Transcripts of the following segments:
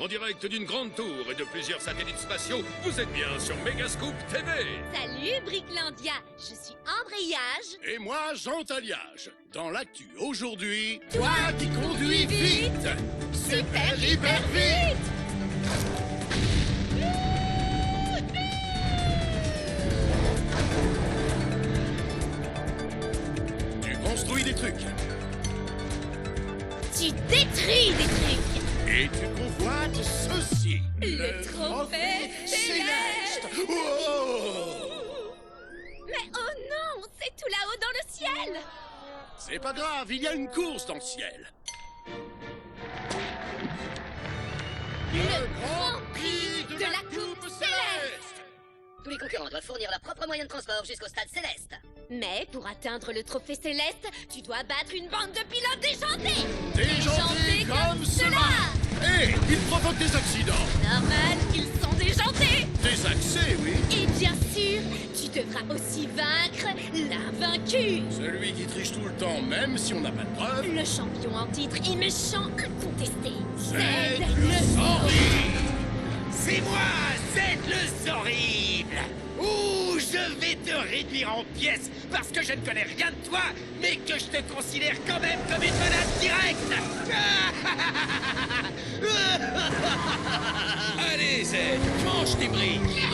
En direct d'une grande tour et de plusieurs satellites spatiaux, vous êtes bien sur Megascoop TV. Salut Bricklandia, je suis Embrayage. Et moi, Jean Taliage. Dans l'actu aujourd'hui, toi qui conduis vite, Super hyper vite. Tu construis des trucs Tu détruis des trucs. et tu convoites ceci. Le trophée céleste. Oh, Mais oh non, c'est tout là-haut dans le ciel. c'est pas grave, il y a une course dans le ciel. Le Grand Prix de la Coupe Céleste. Tous les concurrents doivent fournir leur propre moyen de transport jusqu'au stade céleste. Mais pour atteindre le trophée céleste, tu dois battre une bande de pilotes déjantés. Déjantés comme cela. Et ils provoquent des accidents. Normal, ils sont déjantés. Des accès, oui. Et bien sûr, tu devras aussi vaincre l'invaincu. Celui qui triche tout le temps, même si on n'a pas de preuves. Le champion en titre et méchant incontesté. Zed le horrible. C'est moi, Zed le Zorrible. Ouh, je vais te réduire en pièces parce que je ne connais rien de toi, mais que je te considère quand même comme une menace directe. Allez, Zed, mange tes briques.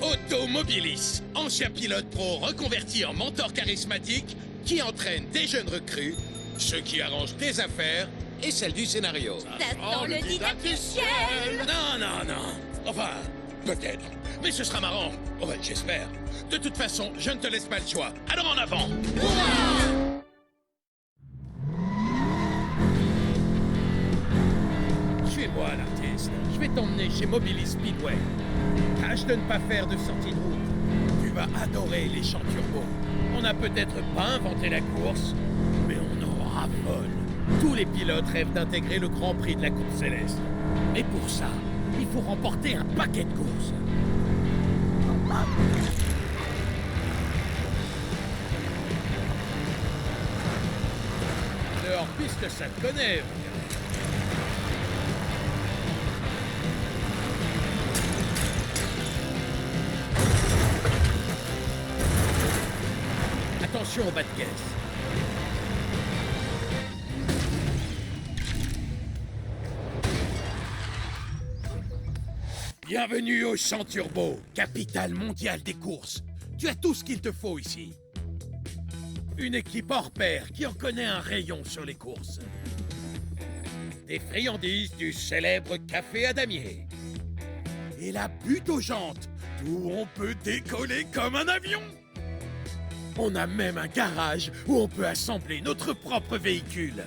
Automobilis, ancien pilote pro reconverti en mentor charismatique qui entraîne des jeunes recrues, ce qui arrange tes affaires et celles du scénario. Ça sent le didacticiel. Non. Enfin, peut-être. Mais ce sera marrant. Ouais, j'espère. De toute façon, je ne te laisse pas le choix. Alors en avant. Suis-moi, l'artiste. Je vais t'emmener chez Mobilis Speedway. Tâche de ne pas faire de sortie de route. Tu vas adorer les champs turbo. On n'a peut-être pas inventé la course, mais on en raffole. Tous les pilotes rêvent d'intégrer le Grand Prix de la Coupe Céleste. Et pour ça, il faut remporter un paquet de courses. Le hors-piste, ça te connaît. Attention au bas de caisse. Bienvenue au Champ Turbo, capitale mondiale des courses. Tu as tout ce qu'il te faut ici. Une équipe hors pair qui en connaît un rayon sur les courses. Des friandises du célèbre café à damier. Et la butte aux jantes, où on peut décoller comme un avion. On a même un garage où on peut assembler notre propre véhicule.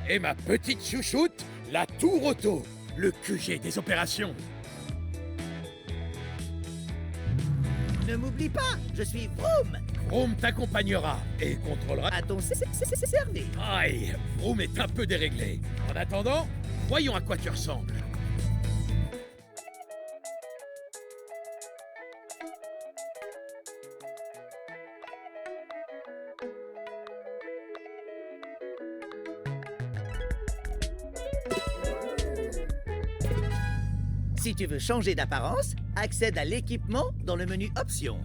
Et ma petite chouchoute, la Tour Auto, le QG des opérations. Ne m'oublie pas, je suis Vroom. Vroom t'accompagnera et contrôlera. À ton service. Aïe, Vroom est un peu déréglé. En attendant, voyons à quoi tu ressembles. Si tu veux changer d'apparence, accède à l'équipement dans le menu Options.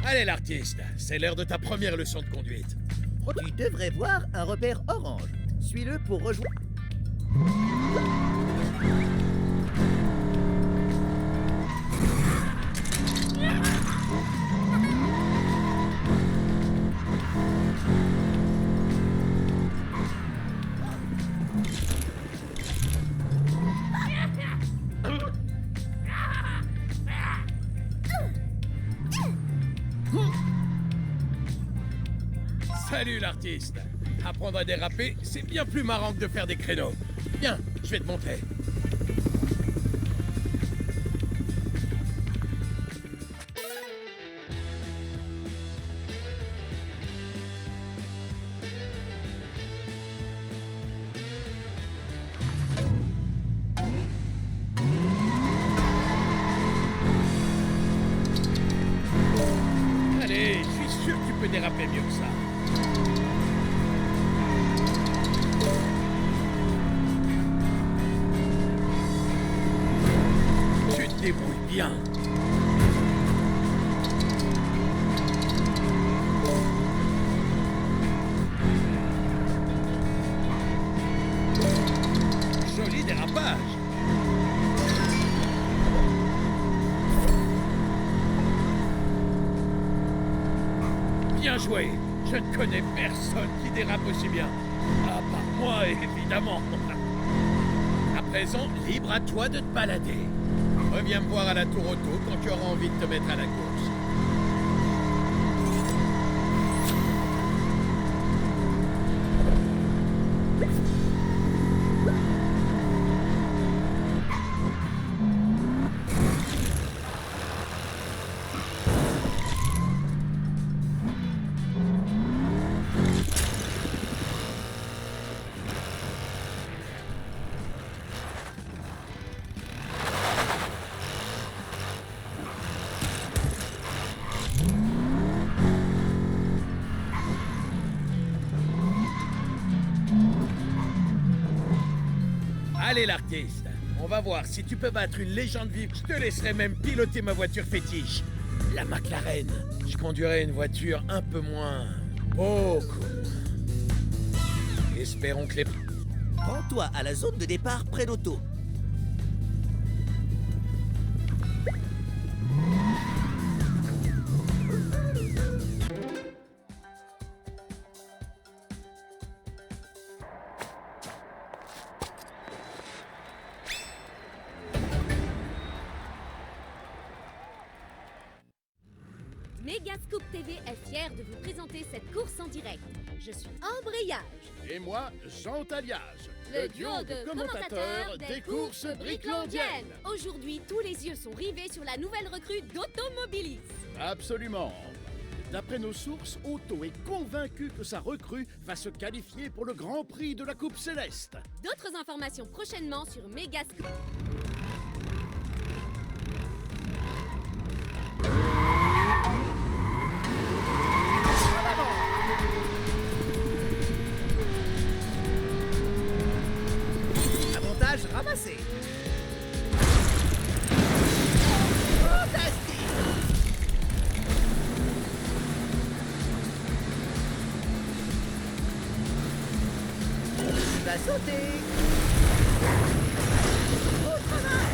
Allez l'artiste, c'est l'heure de ta première leçon de conduite. Tu devrais voir un repère orange. Suis-le pour rejoindre. Salut l'artiste. Apprendre à déraper, c'est bien plus marrant que de faire des créneaux. Viens, je vais te montrer. peux déraper mieux que ça. Tu te débrouilles bien. Joli dérapage. Bien joué. Je ne connais personne qui dérape aussi bien. À part moi, évidemment. À présent, libre à toi de te balader. Reviens me voir à la tour auto quand tu auras envie de te mettre à la course. Allez l'artiste, on va voir si tu peux battre une légende vive. Je te laisserai même piloter ma voiture fétiche, la McLaren. Je conduirai une voiture un peu moins... beaucoup moins. Espérons que les... Rends-toi à la zone de départ près d'auto. Megascoop TV est fier de vous présenter cette course en direct. Je suis Embrayage, Et moi, Jean Taliage, le duo de commentateurs des courses bricklandiennes. Aujourd'hui, tous les yeux sont rivés sur la nouvelle recrue d'Automobilis. Absolument. D'après nos sources, Otto est convaincu que sa recrue va se qualifier pour le Grand Prix de la Coupe Céleste. D'autres informations prochainement sur Megascoop. Avantage ramassé. Fantastique. Il va sauter. Au travail.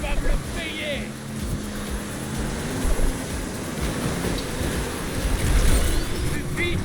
Va te payer. Plus vite.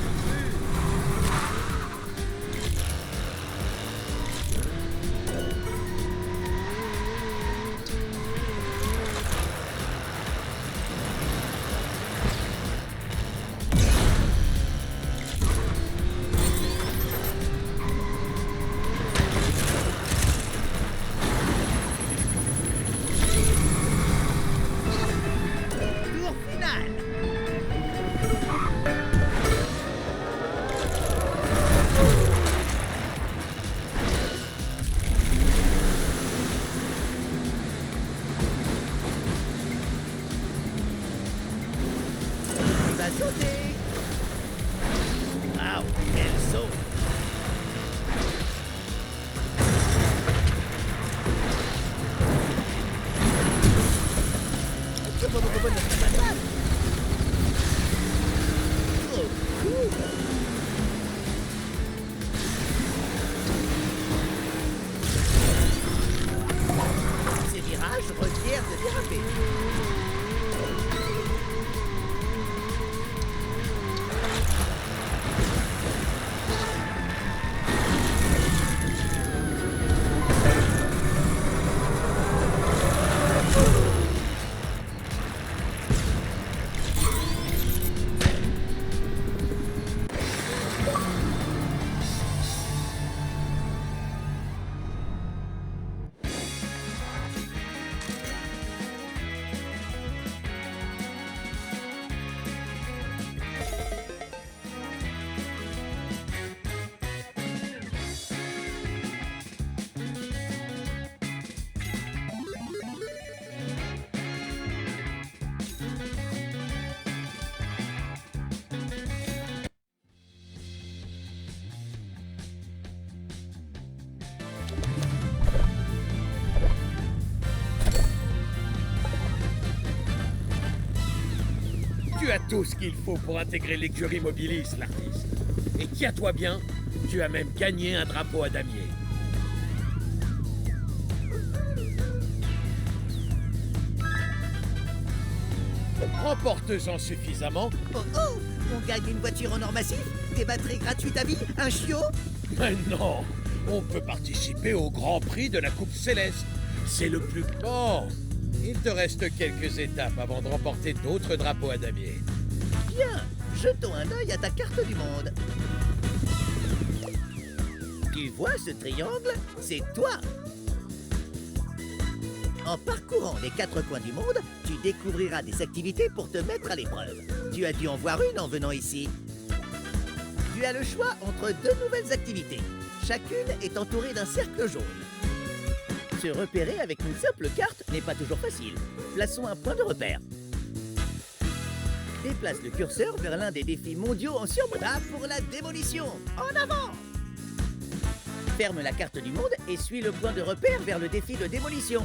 tout ce qu'il faut pour intégrer l'écurie Mobilis, l'artiste. Et tiens-toi bien, tu as même gagné un drapeau à damier. Remporte-en suffisamment. Oh oh! On gagne une voiture en or massif, des batteries gratuites à vie, un chiot? Mais non, on peut participer au Grand Prix de la Coupe Céleste. C'est le plus grand. Il te reste quelques étapes avant de remporter d'autres drapeaux à damier. Bien, jetons un œil à ta carte du monde. Tu vois ce triangle? C'est toi! En parcourant les 4 coins du monde, tu découvriras des activités pour te mettre à l'épreuve. Tu as dû en voir une en venant ici. Tu as le choix entre 2 nouvelles activités. Chacune est entourée d'un cercle jaune. Se repérer avec une simple carte n'est pas toujours facile. Plaçons un point de repère. Déplace le curseur vers l'un des défis mondiaux en surmodal pour la démolition. En avant! Ferme la carte du monde et suis le point de repère vers le défi de démolition.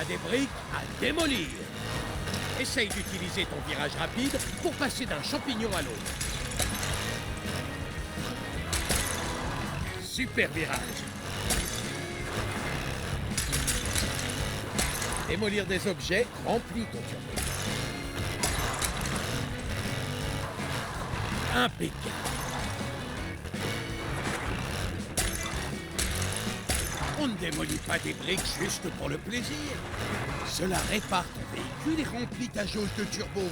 Des briques à démolir. Essaye d'utiliser ton virage rapide pour passer d'un champignon à l'autre. Super virage. Démolir des objets remplit ton turbo. Impeccable. On ne démolit pas des briques juste pour le plaisir. Cela répare ton véhicule et remplit ta jauge de turbo.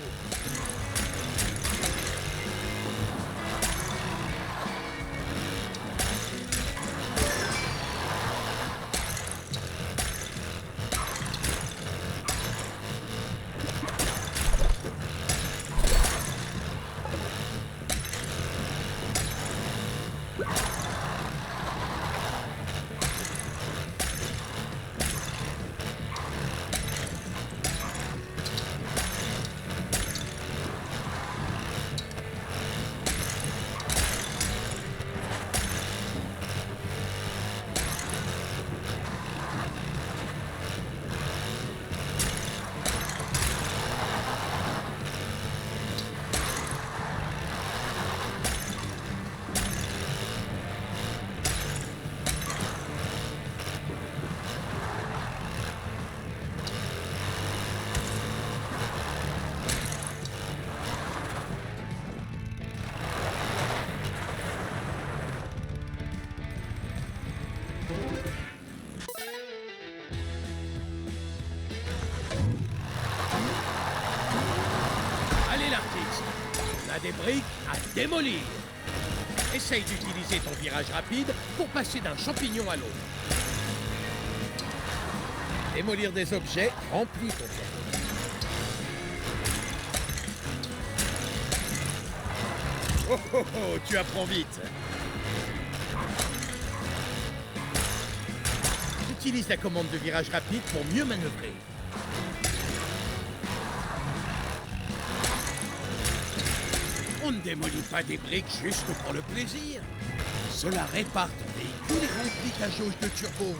artiste. On a des briques à démolir. Essaye d'utiliser ton virage rapide pour passer d'un champignon à l'autre. Démolir des objets remplit ton tableau. Oh oh oh, tu apprends vite. Utilise la commande de virage rapide pour mieux manœuvrer. On ne démolit pas des briques juste pour le plaisir. Cela répare ton véhicule et remplit ta jauge de turbo.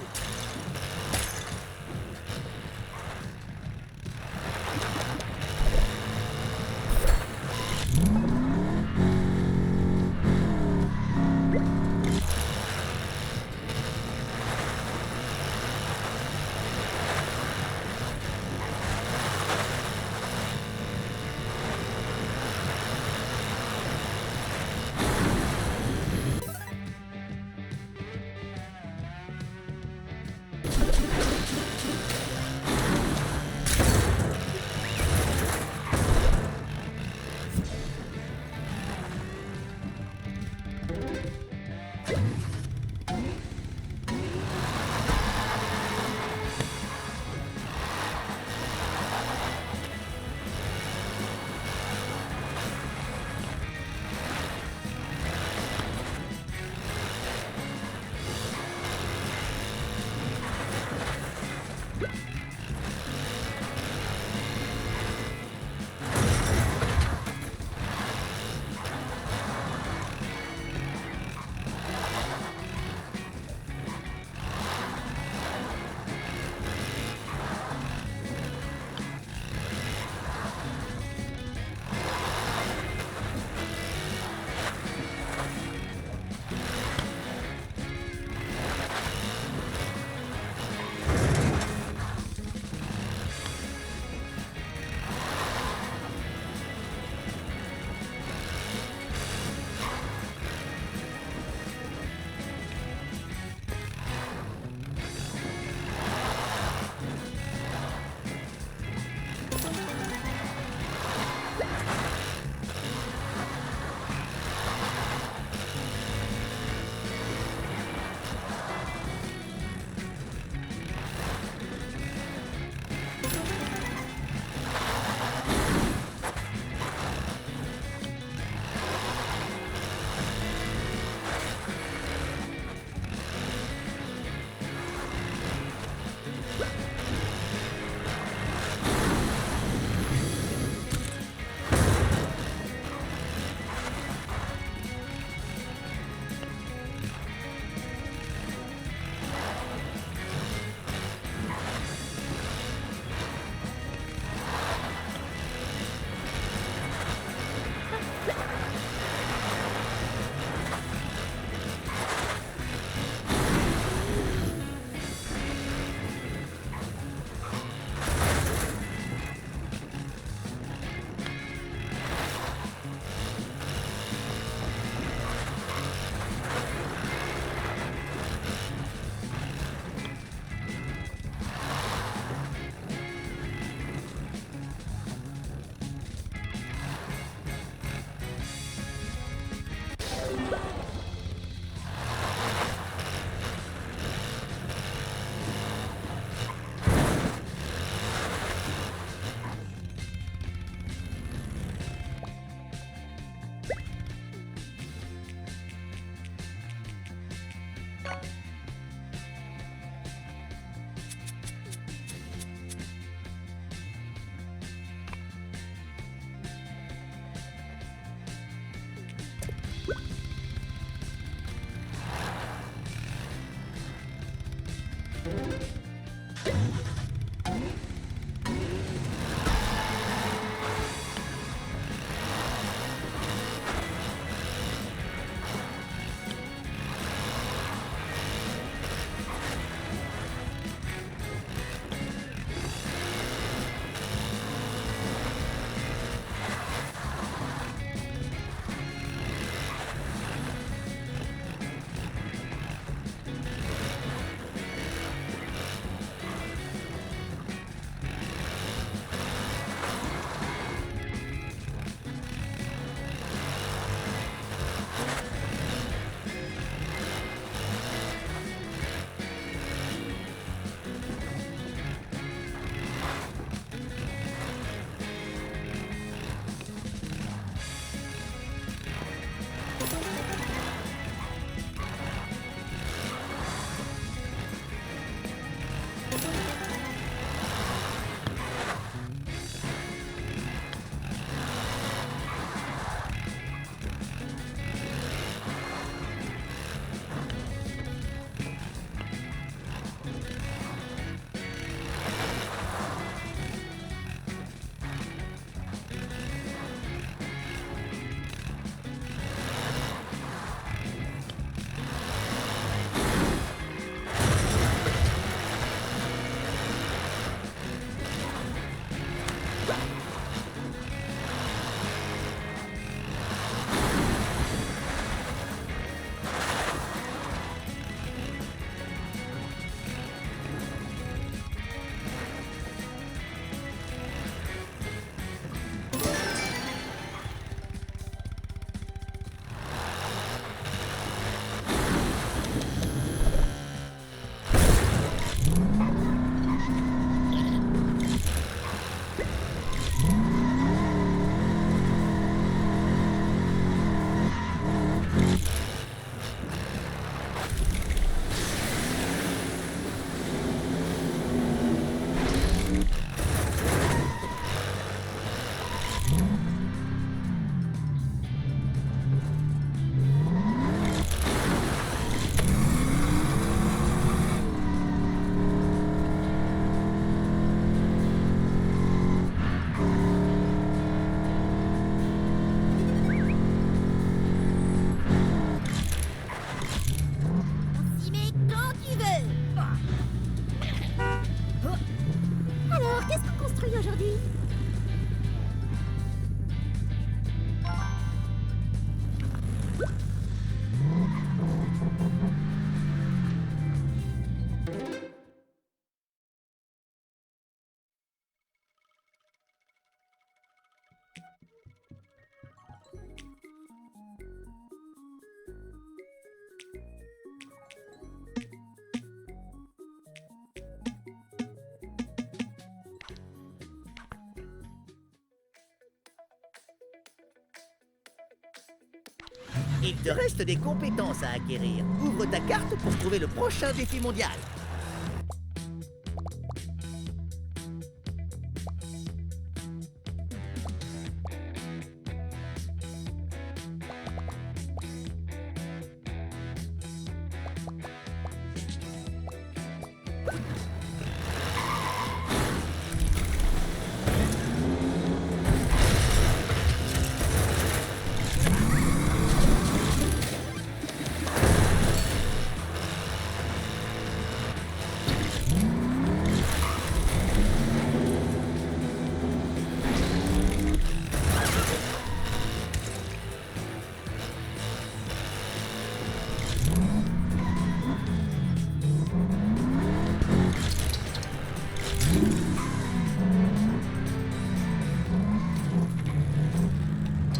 Il te reste des compétences à acquérir. Ouvre ta carte pour trouver le prochain défi mondial.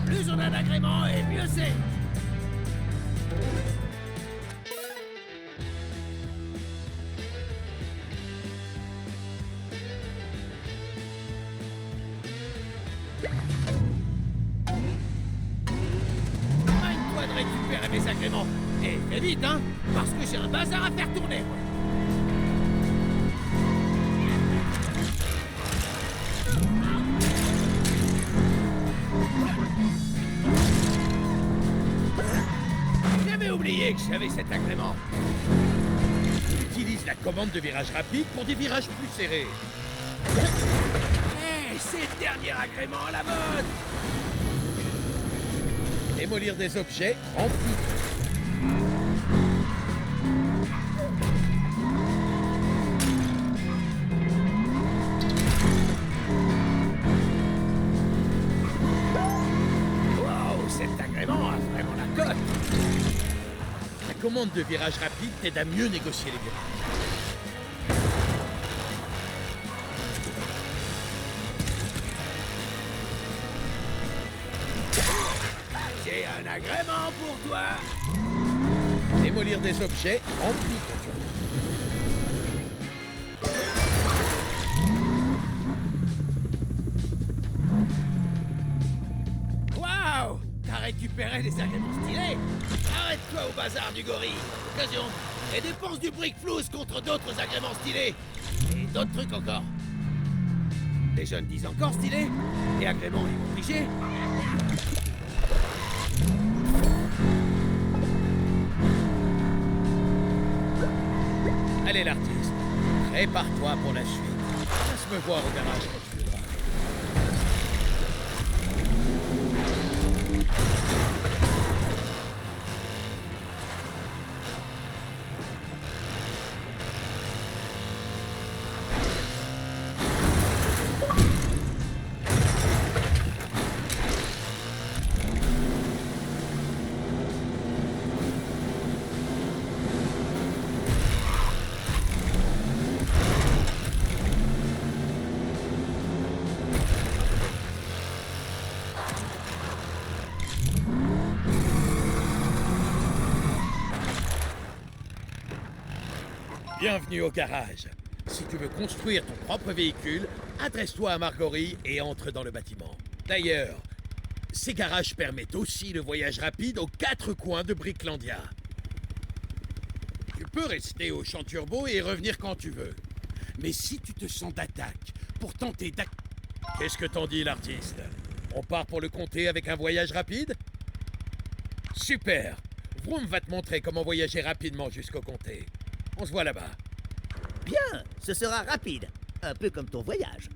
Plus on a d'agréments et mieux c'est. Règne-toi de récupérer mes agréments. Et fais vite, hein, parce que j'ai un bazar à faire tourner, moi. J'avais oublié que j'avais cet agrément. Utilise la commande de virage rapide pour des virages plus serrés. Hé, c'est le dernier agrément à la mode. Démolir des objets remplis. Wow, cet agrément a vraiment la cote. La commande de virage rapide t'aide à mieux négocier les virages. J'ai un agrément pour toi. Démolir des objets remplis ton tour. Waouh, t'as récupéré des agréments stylés. Arrête-toi au bazar du gorille. Occasion. Et dépense du brick flouze contre d'autres agréments stylés. Et d'autres trucs encore. Les jeunes disent encore stylé. Et agréments obligés. Allez l'artiste, prépare-toi pour la suite. Laisse me voir au garage quand tu voudras. Bienvenue au garage. Si tu veux construire ton propre véhicule, adresse-toi à Margorie et entre dans le bâtiment. D'ailleurs, ces garages permettent aussi le voyage rapide aux 4 coins de Bricklandia. Tu peux rester au champ turbo et revenir quand tu veux. Mais si tu te sens d'attaque pour tenter d'ac... Qu'est-ce que t'en dis, l'artiste? On part pour le comté avec un voyage rapide? Super! Vroom va te montrer comment voyager rapidement jusqu'au comté. On se voit là-bas. Bien, ce sera rapide. Un peu comme ton voyage.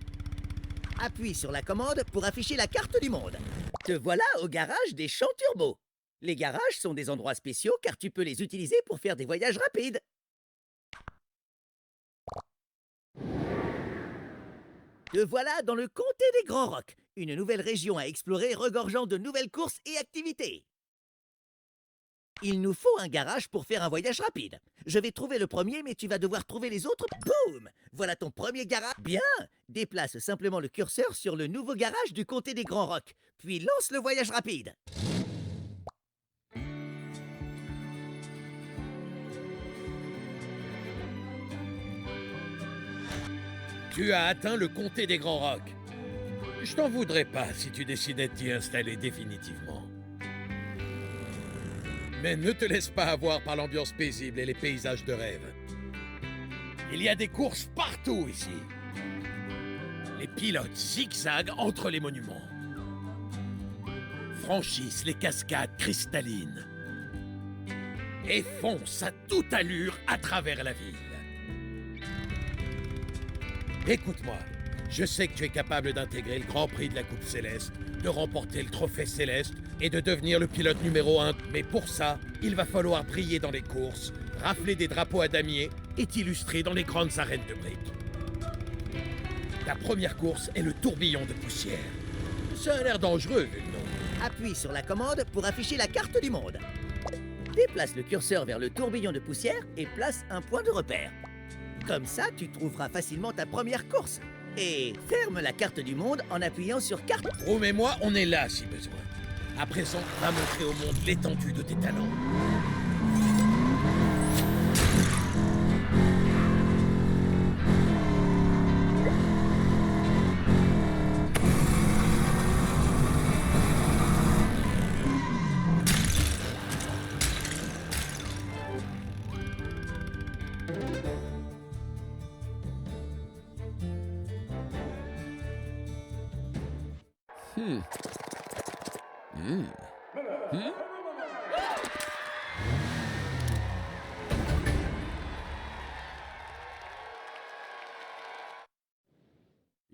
Appuie sur la commande pour afficher la carte du monde. Te voilà au garage des champs turbo. Les garages sont des endroits spéciaux car tu peux les utiliser pour faire des voyages rapides. Te voilà dans le comté des Grands Rocs, une nouvelle région à explorer regorgeant de nouvelles courses et activités. Il nous faut un garage pour faire un voyage rapide. Je vais trouver le premier, mais tu vas devoir trouver les autres. Boum! Voilà ton premier garage. Bien! Déplace simplement le curseur sur le nouveau garage du comté des Grands Rocs, puis lance le voyage rapide. Tu as atteint le comté des Grands Rocs. Je t'en voudrais pas si tu décidais de t'y installer définitivement. Mais ne te laisse pas avoir par l'ambiance paisible et les paysages de rêve. Il y a des courses partout ici. Les pilotes zigzaguent entre les monuments. Franchissent les cascades cristallines. Et foncent à toute allure à travers la ville. Écoute-moi, je sais que tu es capable d'intégrer le Grand Prix de la Coupe Céleste, de remporter le Trophée Céleste et de devenir le pilote numéro 1. Mais pour ça, il va falloir briller dans les courses, rafler des drapeaux à damier et t'illustrer dans les grandes arènes de briques. Ta première course est le tourbillon de poussière. Ça a l'air dangereux, vu le nom. Appuie sur la commande pour afficher la carte du monde. Déplace le curseur vers le tourbillon de poussière et place un point de repère. Comme ça, tu trouveras facilement ta première course. Et ferme la carte du monde en appuyant sur carte. Room et moi, on est là si besoin. À présent, va montrer au monde l'étendue de tes talents.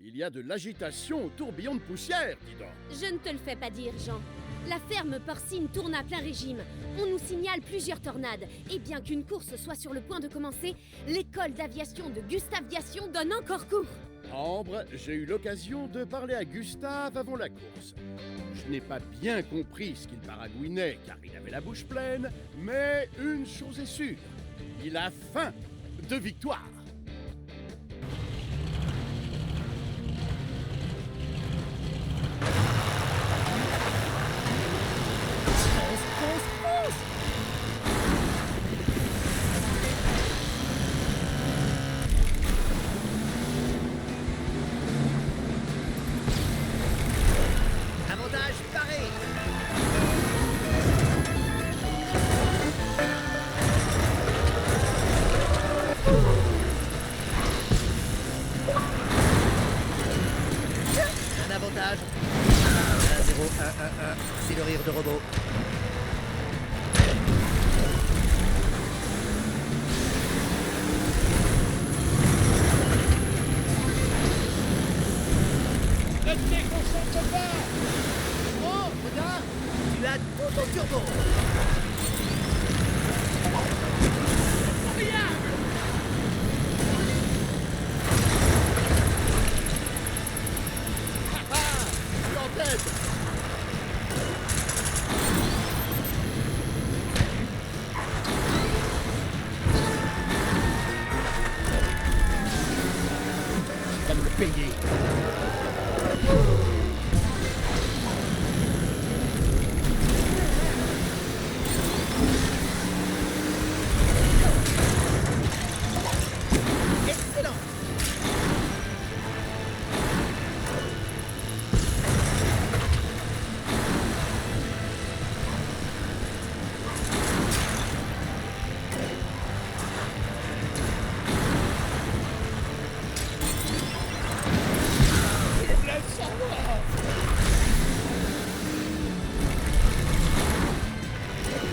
Il y a de l'agitation au tourbillon de poussière, dis donc. Je ne te le fais pas dire, Jean. La ferme porcine tourne à plein régime. On nous signale plusieurs tornades. Et bien qu'une course soit sur le point de commencer, l'école d'aviation de Gustaviation donne encore cours. Ambre, j'ai eu l'occasion de parler à Gustave avant la course. Je n'ai pas bien compris ce qu'il baragouinait, car il avait la bouche pleine, mais une chose est sûre, il a faim de victoire. Avantage paré. Un avantage. 1-0, 1-1-1. C'est le rire de robot. Ne te déconcentre pas. Oh, regarde. Tu as tout ton turbo. Tu es en tête. Va me le payer. Excellent.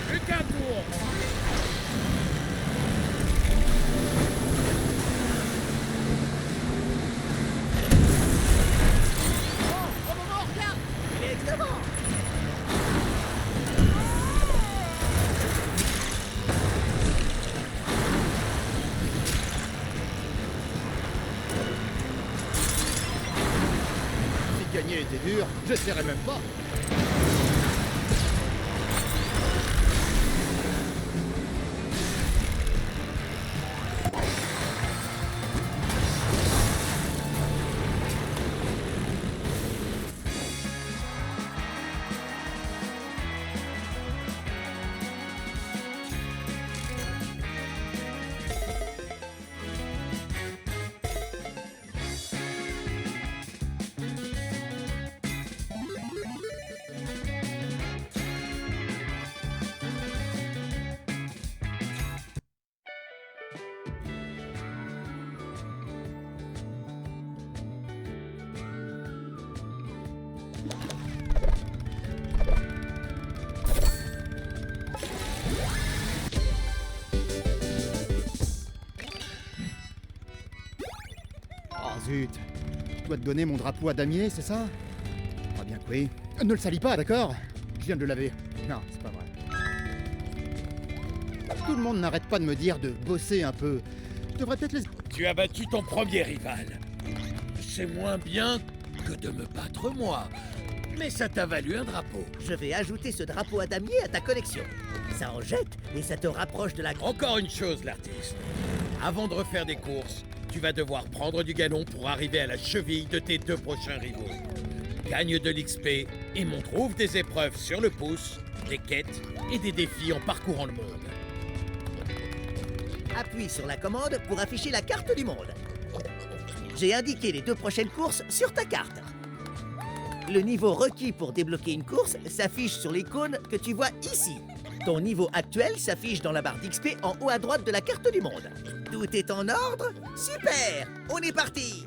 Plus qu'un tour. Il est excellent. Si gagner était dur, j'essaierais même pas. Zut. Je dois te donner mon drapeau à damier, c'est ça? Ah bien que oui. Ne le salis pas, d'accord? Je viens de le laver. Non, c'est pas vrai. Tout le monde n'arrête pas de me dire de bosser un peu. Je devrais peut-être les... Tu as battu ton premier rival. C'est moins bien que de me battre moi. Mais ça t'a valu un drapeau. Je vais ajouter ce drapeau à damier à ta collection. Ça en jette et ça te rapproche de la... Encore une chose, l'artiste. Avant de refaire des courses, tu vas devoir prendre du galon pour arriver à la cheville de tes 2 prochains rivaux. Gagne de l'XP et on trouve des épreuves sur le pouce, des quêtes et des défis en parcourant le monde. Appuie sur la commande pour afficher la carte du monde. J'ai indiqué les 2 prochaines courses sur ta carte. Le niveau requis pour débloquer une course s'affiche sur l'icône que tu vois ici. Ton niveau actuel s'affiche dans la barre d'XP en haut à droite de la carte du monde. Tout est en ordre? Super! On est parti!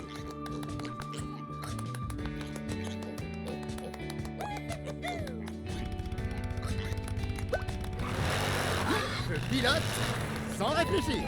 Je pilote sans réfléchir.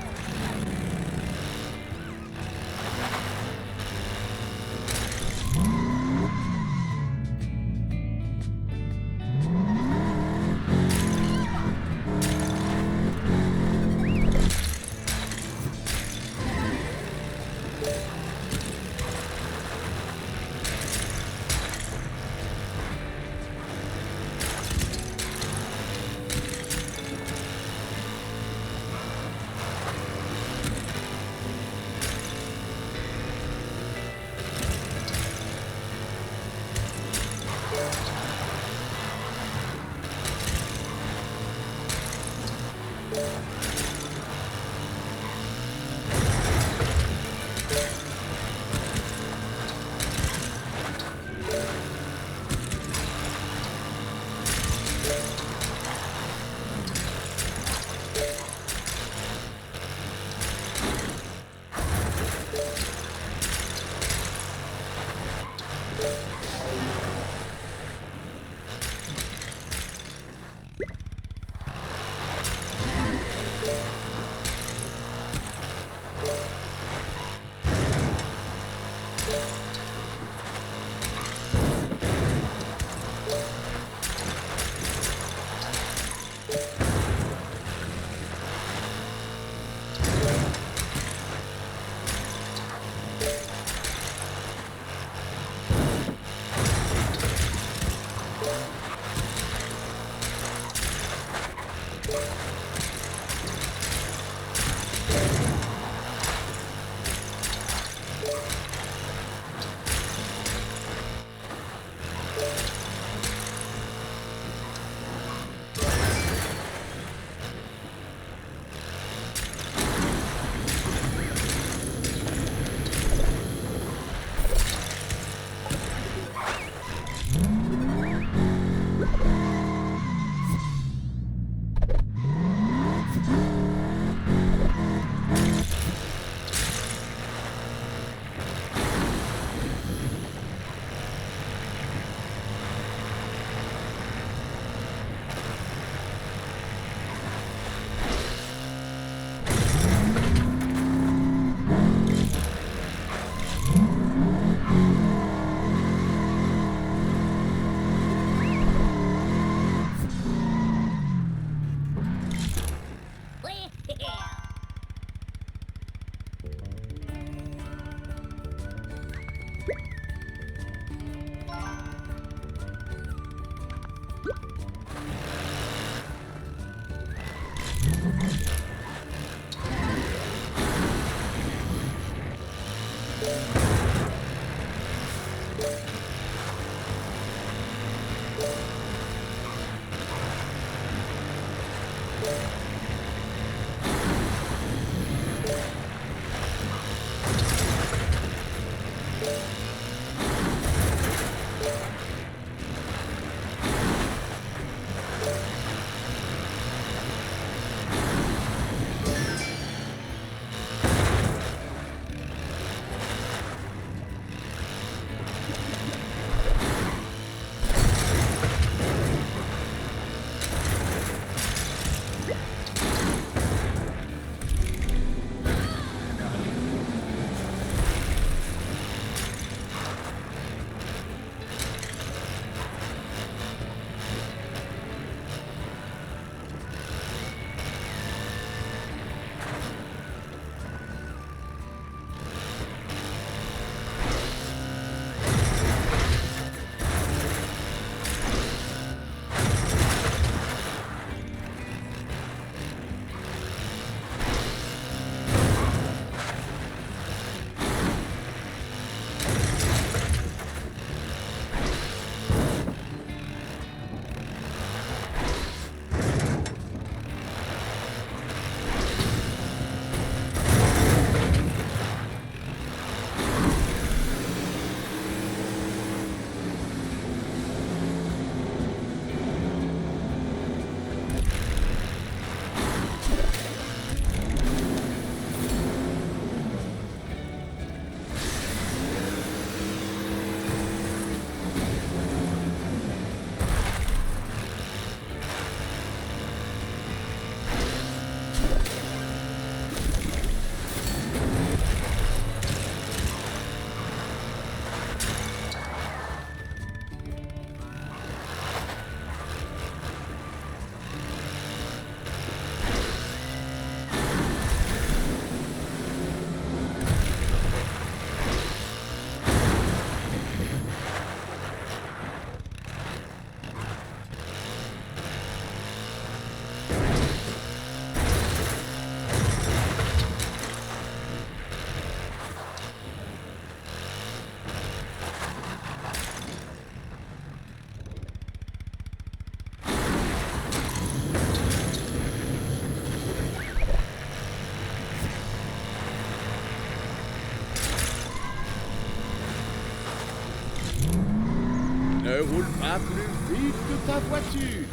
roule pas plus vite que ta voiture.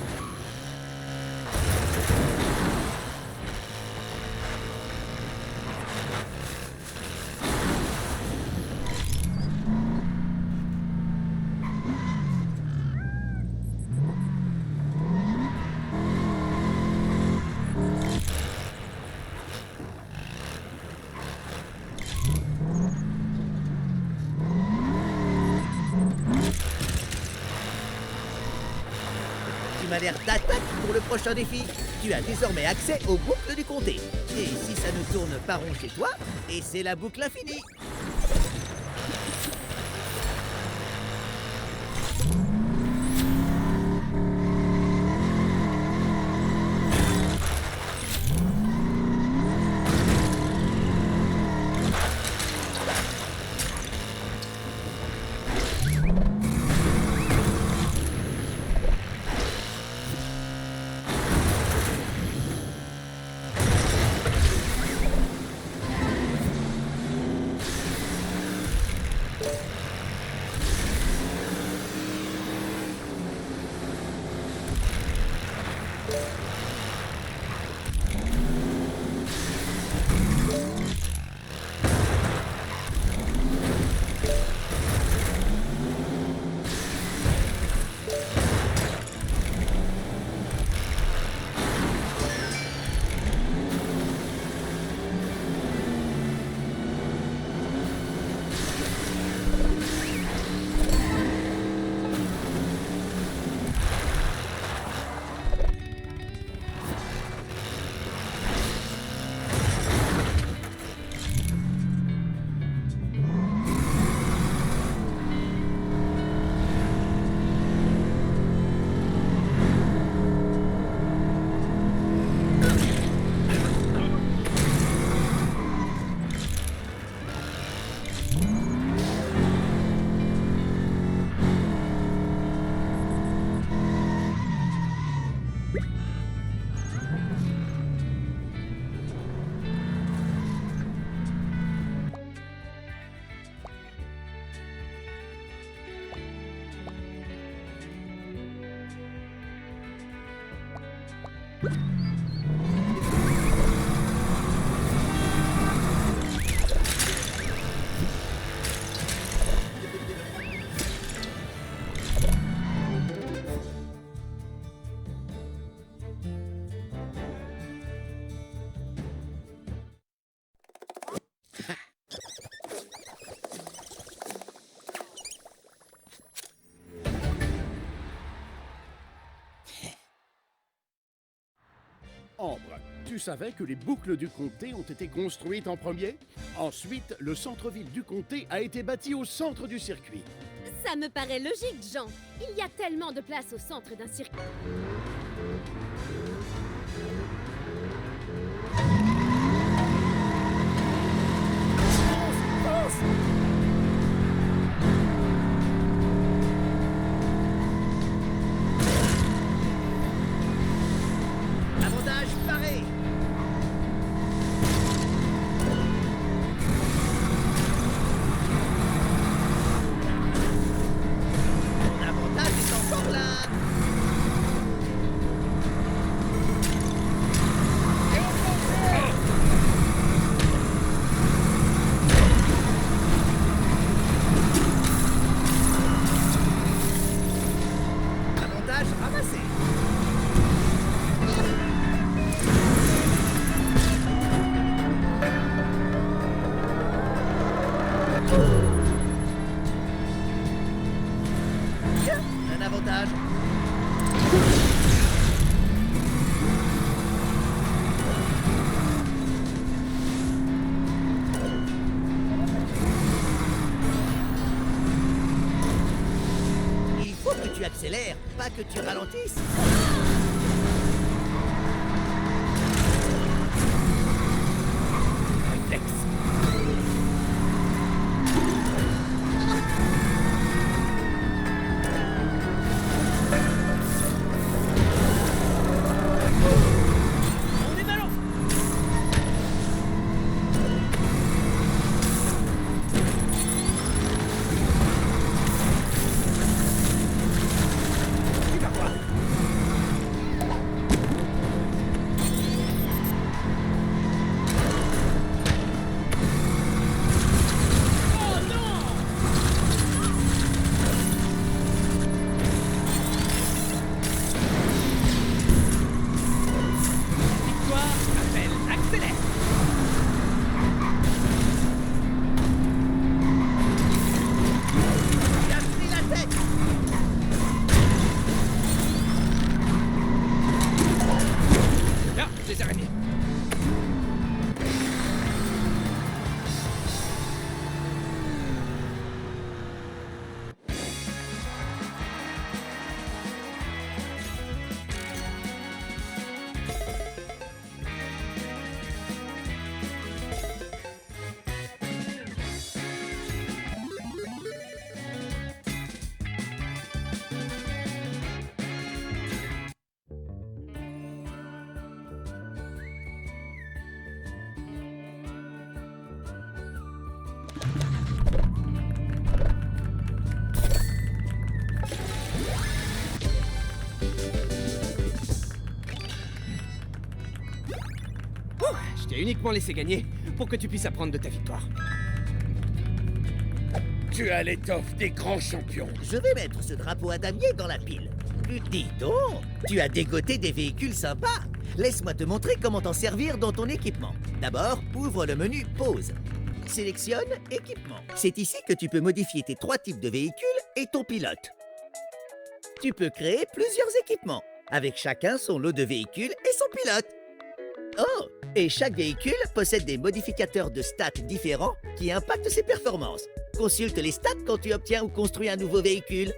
Tu m'as l'air d'attaque pour le prochain défi. Tu as désormais accès aux boucles du comté. Et si ça ne tourne pas rond chez toi, et c'est la boucle infinie. Ambre, tu savais que les boucles du comté ont été construites en premier? Ensuite, le centre-ville du comté a été bâti au centre du circuit. Ça me paraît logique, Jean. Il y a tellement de place au centre d'un circuit. Avantage paré. Mon avantage est encore là. Avantage ramassé. Tiens, un avantage. Il faut que tu accélères, pas que tu ralentisses. Réflexe. On est ballon. des araignées. Je t'ai uniquement laissé gagner pour que tu puisses apprendre de ta victoire. Tu as l'étoffe des grands champions. Je vais mettre ce drapeau à damier dans la pile. Dis donc, tu as dégoté des véhicules sympas. Laisse-moi te montrer comment t'en servir dans ton équipement. D'abord, ouvre le menu Pause. Sélectionne Équipement. C'est ici que tu peux modifier tes 3 types de véhicules et ton pilote. Tu peux créer plusieurs équipements, avec chacun son lot de véhicules et son pilote. Oh, et chaque véhicule possède des modificateurs de stats différents qui impactent ses performances. Consulte les stats quand tu obtiens ou construis un nouveau véhicule.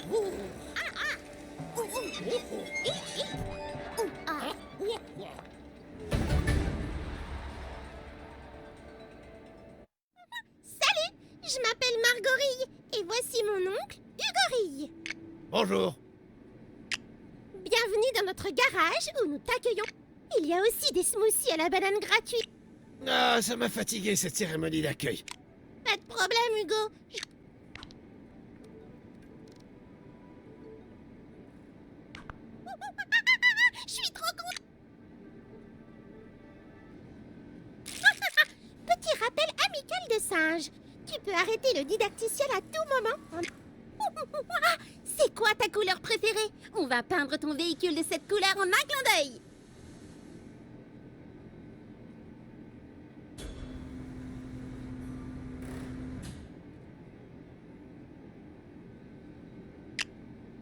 Salut, je m'appelle Margorille et voici mon oncle, Hugorille. Bonjour. Bienvenue dans notre garage où nous t'accueillons. Il y a aussi des smoothies à la banane gratuits. Ah, ça m'a fatigué cette cérémonie d'accueil. Pas de problème, Hugo. Je suis trop contente. Petit rappel amical de singe. Tu peux arrêter le didacticiel à tout moment. C'est quoi ta couleur préférée? On va peindre ton véhicule de cette couleur en un clin d'œil.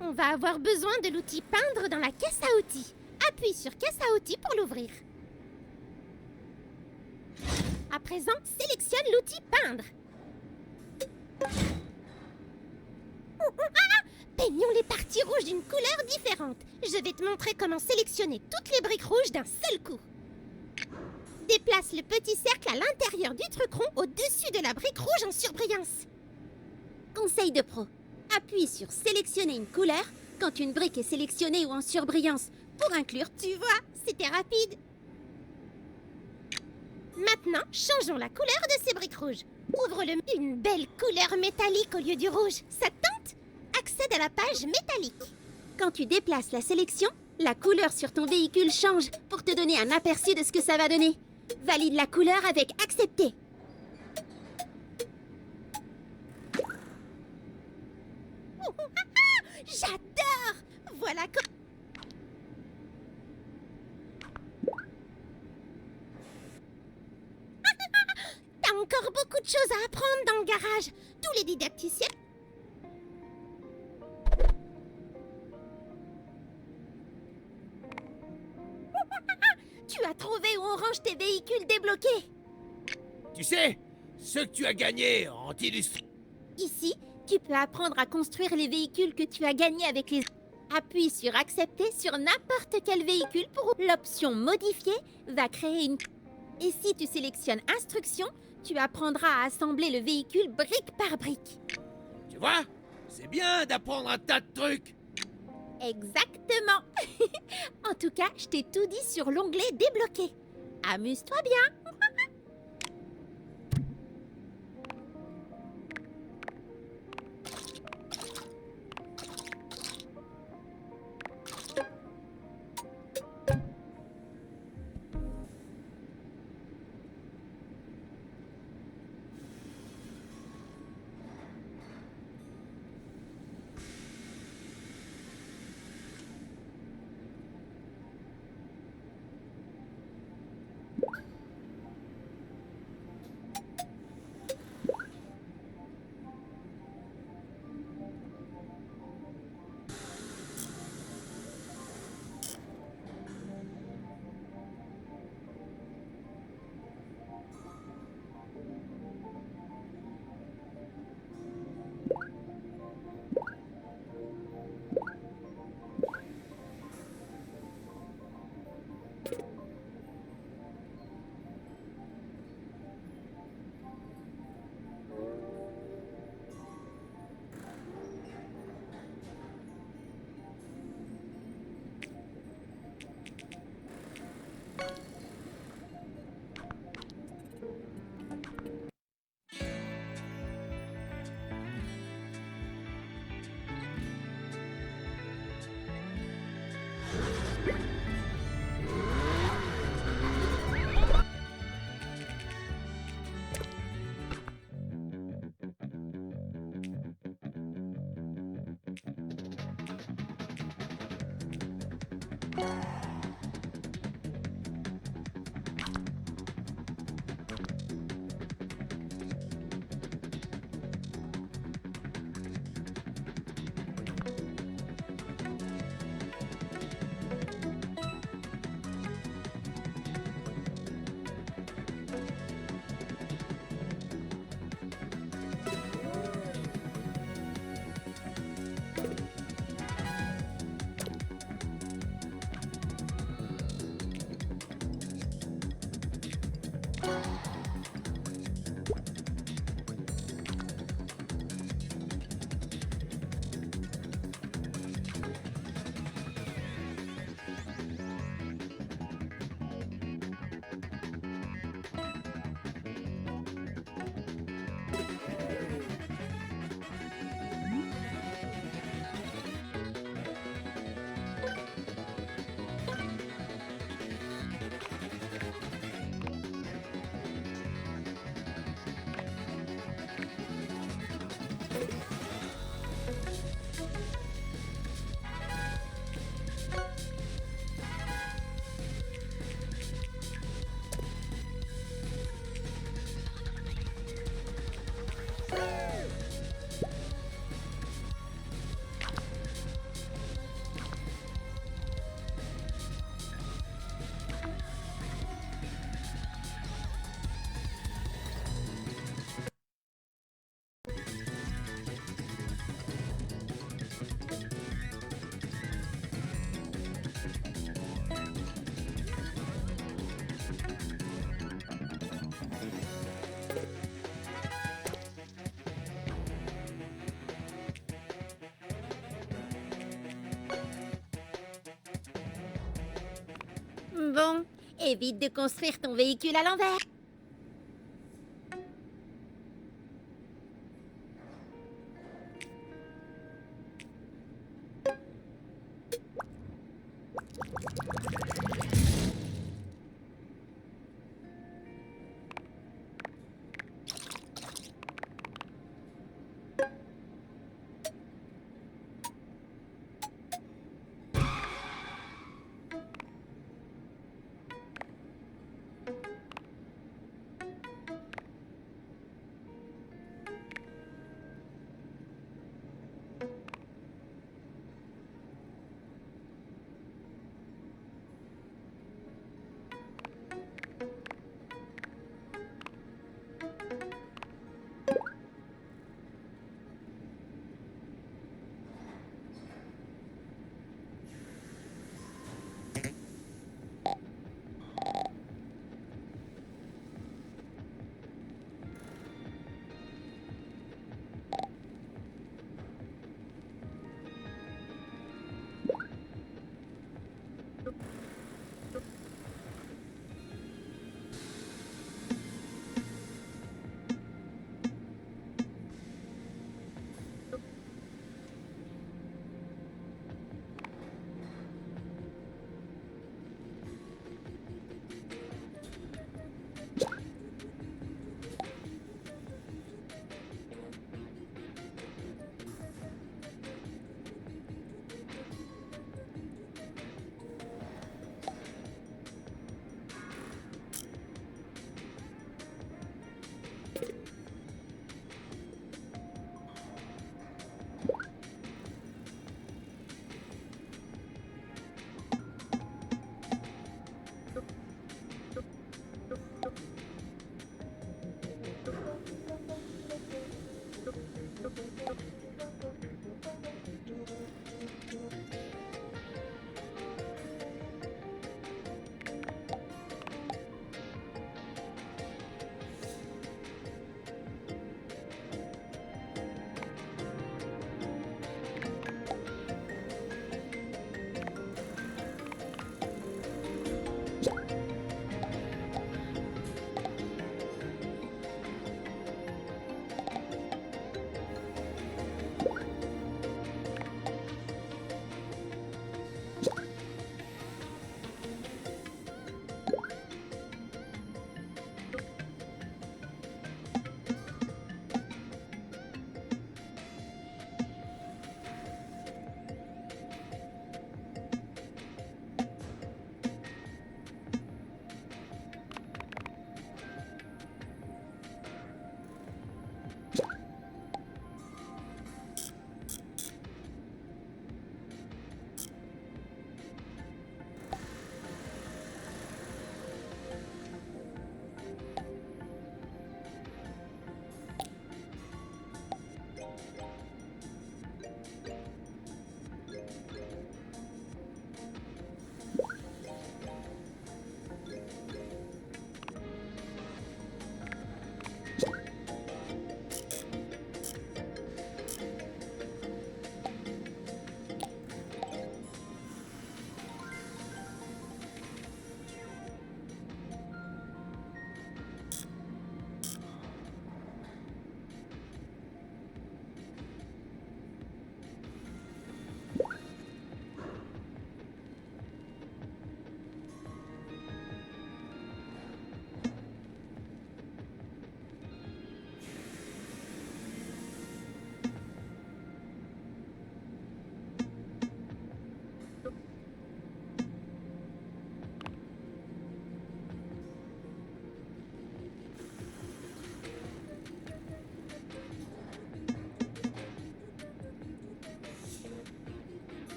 On va avoir besoin de l'outil peindre dans la caisse à outils. Appuie sur caisse à outils pour l'ouvrir. À présent, sélectionne l'outil peindre. Peignons les parties rouges d'une couleur différente. Je vais te montrer comment sélectionner toutes les briques rouges d'un seul coup. Déplace le petit cercle à l'intérieur du truc rond au-dessus de la brique rouge en surbrillance. Conseil de pro. Appuie sur sélectionner une couleur quand une brique est sélectionnée ou en surbrillance pour inclure, tu vois, c'était rapide. Maintenant, changeons la couleur de ces briques rouges. Ouvre-le, une belle couleur métallique au lieu du rouge. Ça te tente? Accède à la page métallique. Quand tu déplaces la sélection, la couleur sur ton véhicule change pour te donner un aperçu de ce que ça va donner. Valide la couleur avec accepter. J'adore! Voilà T'as encore beaucoup de choses à apprendre dans le garage. Tous les didacticiens. Tu as trouvé où on range tes véhicules débloqués. Tu sais, ce que tu as gagné en t'illustrant. Ici, tu peux apprendre à construire les véhicules que tu as gagnés avec les... Appuie sur accepter sur n'importe quel véhicule pour... L'option modifier va créer une... Et si tu sélectionnes instruction, tu apprendras à assembler le véhicule brique par brique. Tu vois, c'est bien d'apprendre un tas de trucs. Exactement. En tout cas, je t'ai tout dit sur l'onglet débloqué. Amuse-toi bien. Bon, évite de construire ton véhicule à l'envers.